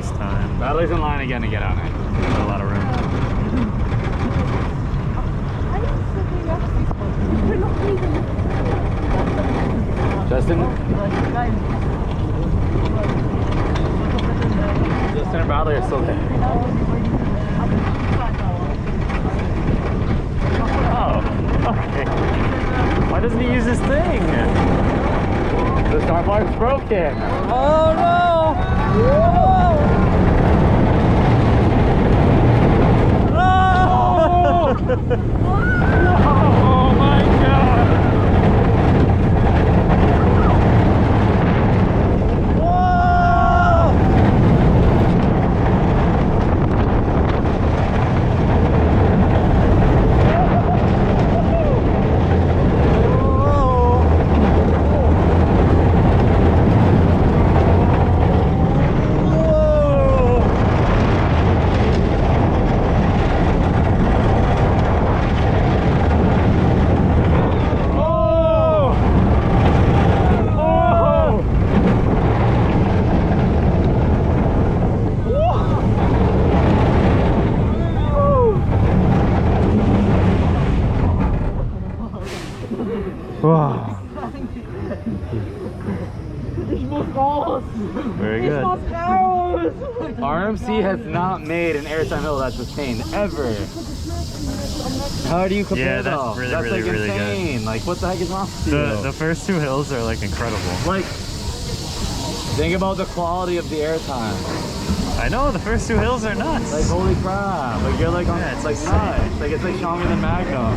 nice time. Bradley's in line again to get on it. Got a lot of room. Justin? Justin and Bradley are still there. Oh, okay. Why doesn't he use this thing? The start mark's broken. Oh no! Oh my god! Wow. Very good. RMC has not made an airtime hill that's sustained ever. How do you compare Yeah, that's though? really, That's really, like really insane. good. Like what the heck is wrong with you? The first two hills are like incredible. Like, think about the quality of the airtime. I know, the first two hills are nuts. Like holy crap! Like you're like on, Yeah, it's like insane. nuts. Like it's like stronger than Magnum.